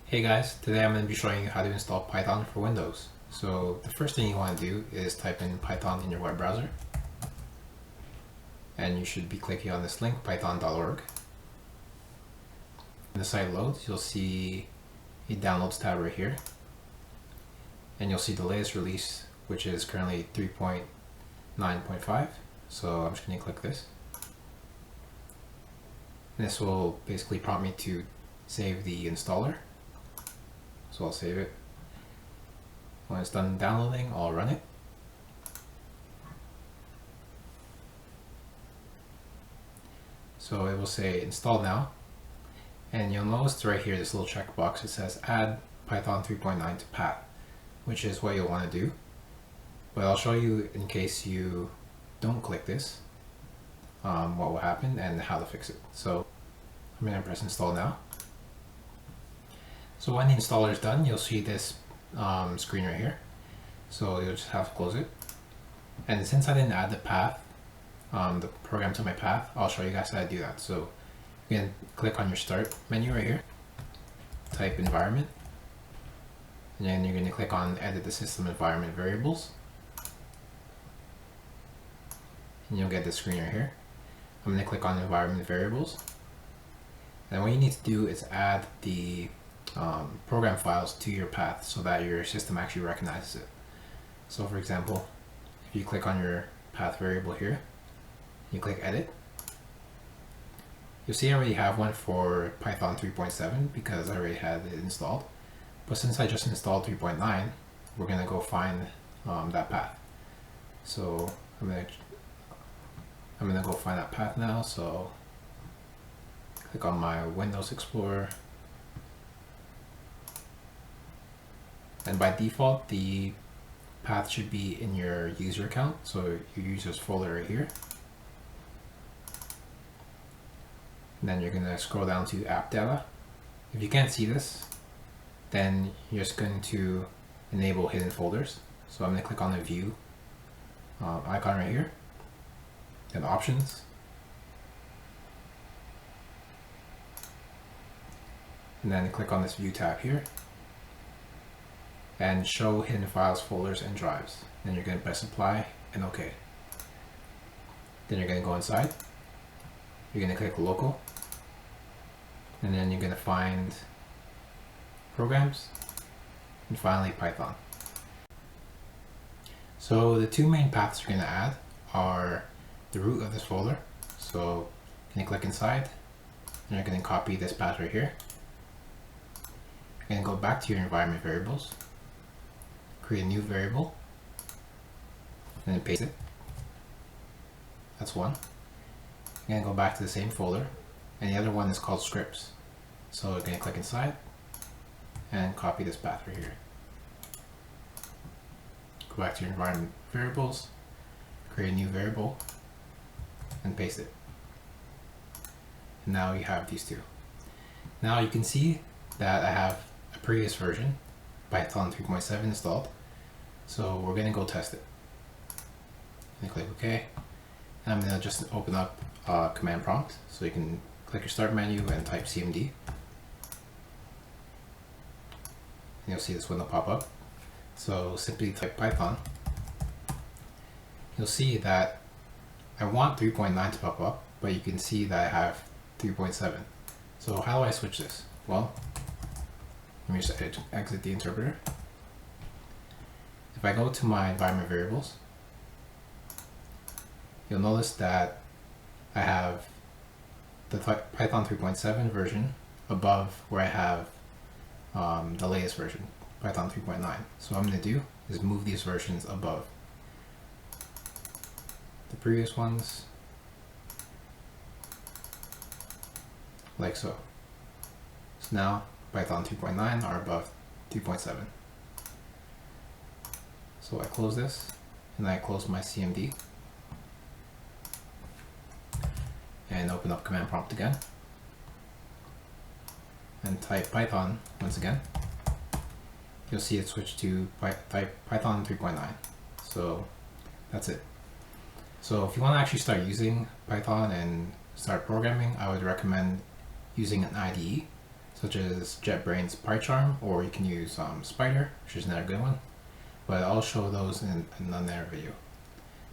Hey guys, today I'm going to be showing you how to install Python for Windows. So the first thing you want to do is type in Python in your web browser. And you should be clicking on this link, python.org. When the site loads, you'll see a downloads tab right here. And you'll see the latest release, which is currently 3.9.5. So I'm just going to click this. And this will basically prompt me to save the installer. So I'll save it. When it's done downloading, I'll run it. So it will say install now. And you'll notice right here, this little checkbox, it says add Python 3.9 to path, which is what you'll want to do. But I'll show you in case you don't click this, what will happen and how to fix it. So I'm going to press install now. So when the installer is done, you'll see this screen right here. So you'll just have to close it. And since I didn't add the path, the program to my path, I'll show you guys how to do that. So you can click on your start menu right here, type environment, and then you're going to click on edit the system environment variables. And you'll get this screen right here. I'm going to click on environment variables. And what you need to do is add the program files to your path so that your system actually recognizes it. So for example, if you click on your path variable here, you click edit, you'll see I already have one for Python 3.7 because I already had it installed. But since I just installed 3.9, we're going to go find that path. So I'm gonna go find that path now. So click on my Windows Explorer. And by default, the path should be in your user account. So your users folder right here. And then you're gonna scroll down to app data. If you can't see this, then you're just going to enable hidden folders. So I'm gonna click on the view icon right here, then options. And then click on this view tab here and show hidden files, folders, and drives. Then you're going to press apply and OK. Then you're going to go inside. You're going to click local. And then you're going to find programs and finally Python. So the two main paths you're going to add are the root of this folder. So you're going to click inside and you're going to copy this path right here. You're going to go back to your environment variables, create a new variable, and then paste it. That's one. You're going to go back to the same folder, and the other one is called scripts. So you're going to click inside and copy this path right here. Go back to your environment variables, create a new variable, and paste it. And now you have these two. Now you can see that I have a previous version, Python 3.7 installed. So we're going to go test it. And click OK. And I'm going to just open up command prompt. So you can click your start menu and type cmd. And you'll see this window pop up. So simply type Python. You'll see that I want 3.9 to pop up, but you can see that I have 3.7. So how do I switch this? Well, let me just exit the interpreter. If I go to my environment variables, you'll notice that I have the Python 3.7 version above where I have the latest version, Python 3.9. So what I'm going to do is move these versions above the previous ones, like so. So now Python 3.9 are above 3.7. So I close this and I close my CMD and open up command prompt again and type Python once again. You'll see it switch to type Python 3.9. So that's it. So if you want to actually start using Python and start programming, I would recommend using an IDE. such as JetBrains PyCharm, or you can use Spider, which is another good one. But I'll show those in another video.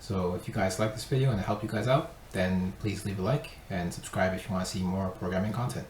So if you guys like this video and it helped you guys out, then please leave a like and subscribe if you want to see more programming content.